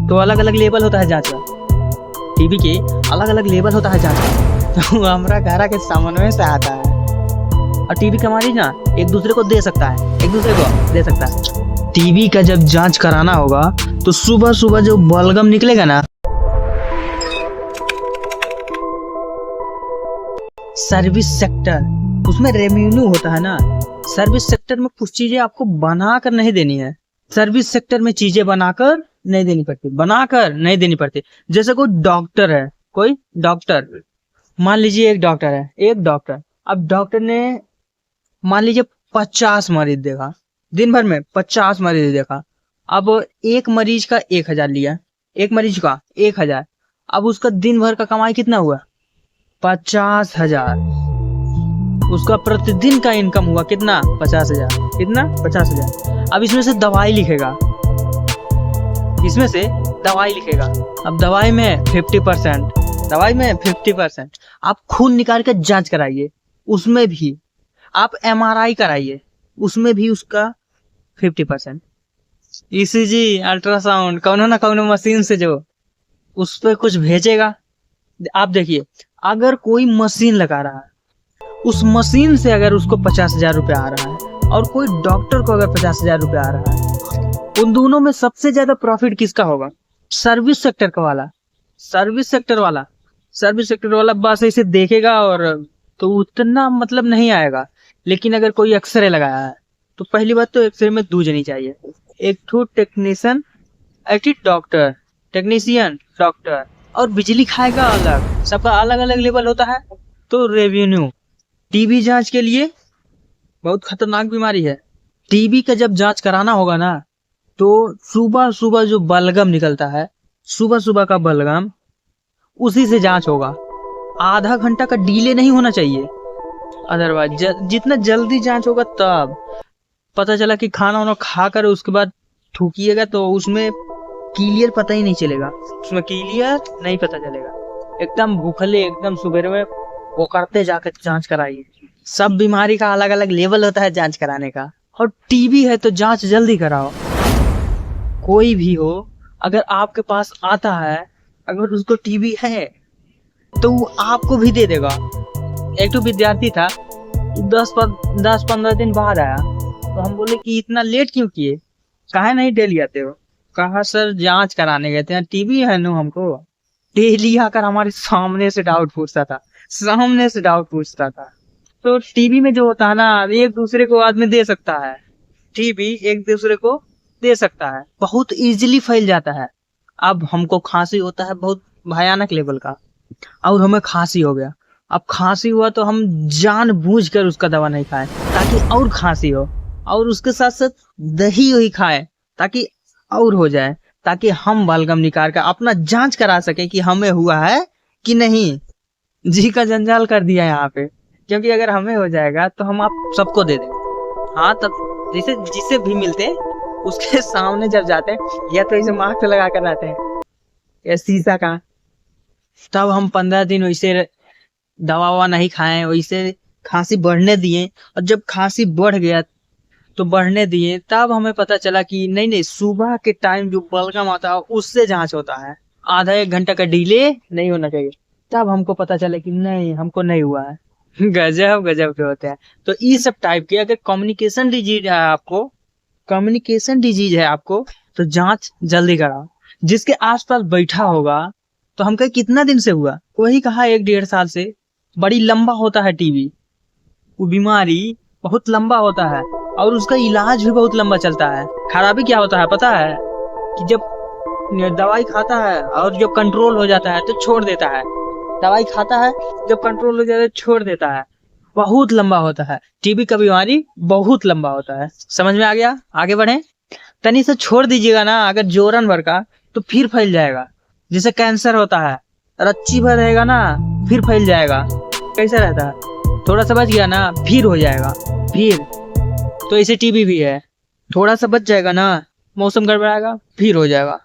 तो अलग अलग लेवल होता है जांच का। टीबी के अलग अलग लेवल होता है जांच का। तो हमारा घर के सामने से आता है और टीबी का मरीज ना एक दूसरे को दे सकता है, एक दूसरे को दे सकता है। टीबी का जब जांच कराना होगा तो सुबह सुबह जो बलगम निकलेगा ना, सर्विस सेक्टर, उसमें रेवेन्यू होता है ना। सर्विस सेक्टर में कुछ चीजें आपको बनाकर नहीं देनी है। सर्विस सेक्टर में चीजें बनाकर नहीं देनी पड़ती, बनाकर नहीं देनी पड़ती। जैसे कोई डॉक्टर है, कोई डॉक्टर, मान लीजिए एक डॉक्टर है, एक डॉक्टर, अब डॉक्टर ने मान लीजिए 50 मरीज देखा, दिन भर में 50 मरीज देखा। अब एक मरीज का 1000 लिया, एक मरीज का 1000। अब उसका दिन भर का कमाई कितना हुआ? 50,000। उसका प्रतिदिन का इनकम हुआ कितना? 50,000। कितना? 50,000। अब इसमें से दवाई लिखेगा, इसमें से दवाई लिखेगा। अब दवाई में 50%, दवाई में 50%। आप खून निकाल कर जांच कराइए, उसमें भी आप MRI कराइए, उसमें भी उसका 50%। ECG, अल्ट्रासाउंड, कौनो ना कौनो मशीन से जो उस पर कुछ भेजेगा। आप देखिए, अगर कोई मशीन लगा रहा है, उस मशीन से अगर उसको 50,000 रुपया आ रहा है और कोई डॉक्टर को अगर 50,000 रुपया आ रहा है, उन दोनों में सबसे ज्यादा प्रॉफिट किसका होगा? सर्विस सेक्टर का वाला। सर्विस सेक्टर वाला, सर्विस सेक्टर वाला बस ऐसे देखेगा और तो उतना मतलब नहीं आएगा। लेकिन अगर कोई एक्सरे लगाया है तो पहली बात तो एक्सरे में 2 जनी चाहिए, एक ठो टेक्नीशियन, एक डॉक्टर, टेक्नीशियन, डॉक्टर, और बिजली खाएगा अलग, सबका अलग अलग लेवल होता है। तो रेवेन्यू टीबी जांच के लिए बहुत खतरनाक बीमारी है। टीबी का जब जांच कराना होगा ना, तो सुबह सुबह जो बलगम निकलता है, सुबह सुबह का बलगम, उसी से जांच होगा। आधा घंटा का डिले नहीं होना चाहिए, अदरवाइज जितना जल्दी जांच होगा तब पता चला कि खाना वाना खाकर उसके बाद थूकिएगा तो उसमें क्लियर पता ही नहीं चलेगा, उसमें क्लियर नहीं पता चलेगा। एकदम भूखले, एकदम सुबह में वो करते जाकर जांच कराइए। सब बीमारी का अलग अलग लेवल होता है जांच कराने का, और टीबी है तो जांच जल्दी कराओ। कोई भी हो, अगर आपके पास आता है, अगर उसको टीबी है तो वो आपको भी दे देगा। एक तो विद्यार्थी था, 10-15 दिन बाद आया, तो हम बोले कि इतना लेट क्यों किए, काहे नहीं डेली आते हो? कहा सर जांच कराने गए थे, टीबी है ना हमको। डेली आकर हमारे सामने से डाउट पूछता था, सामने से डाउट पूछता था। तो टीबी में जो होता है ना, एक दूसरे को आदमी दे सकता है, टीबी एक दूसरे को दे सकता है, बहुत इजीली फैल जाता है। अब हमको खांसी होता है बहुत भयानक लेवल का, और हमें खांसी हो गया। अब खांसी हुआ तो हम जानबूझकर उसका दवा नहीं खाएं ताकि और खांसी हो, और उसके साथ साथ दही वही खाएं ताकि और हो जाए, ताकि हम बलगम निकाल कर अपना जांच करा सके कि हमें हुआ है कि नहीं। जी का जंजाल कर दिया यहाँ पे, क्योंकि अगर हमें हो जाएगा तो हम आप सबको दे देंगे। हाँ, तब जैसे जिसे भी मिलते उसके सामने जब जाते हैं, या तो इसे मास्क लगा कर आते हैं या शीशा का, तब हम 15 दिन वैसे दवा ववा नहीं खाएं, वैसे खांसी बढ़ने दिए। और जब खांसी बढ़ गया तो बढ़ने दिए, तब हमें पता चला कि नहीं, सुबह के टाइम जो बलगम आता है उससे जांच होता है, आधा 1 घंटा का डिले नहीं होना चाहिए। तब हमको पता चला कि नहीं, हमको नहीं हुआ है। गजब गजब के होते हैं। तो ये सब टाइप के अगर कम्युनिकेशन डिजीज है आपको, कम्युनिकेशन डिजीज है आपको, तो जांच जल्दी कराओ। जिसके आसपास बैठा होगा तो हम कहे कितना दिन से हुआ, वही कहा 1-1.5 साल से। बड़ी लंबा होता है टीबी, वो बीमारी बहुत लंबा होता है, और उसका इलाज भी बहुत लंबा चलता है। खराबी क्या होता है पता है? कि जब दवाई खाता है और जब कंट्रोल हो जाता है तो छोड़ देता है, दवाई खाता है, जब कंट्रोल हो जाता है छोड़ देता है। बहुत लंबा होता है टीबी का बीमारी, बहुत लंबा होता है। समझ में आ गया? आगे बढ़े। तनी से छोड़ दीजिएगा ना अगर जोरन भर का, तो फिर फैल जाएगा। जैसे कैंसर होता है, रच्ची भर रहेगा ना फिर फैल जाएगा। कैसा रहता है? थोड़ा सा बच गया ना फिर हो जाएगा, फिर। तो ऐसे टीबी भी है, थोड़ा सा बच जाएगा ना, मौसम गड़बड़ाएगा फिर हो जाएगा।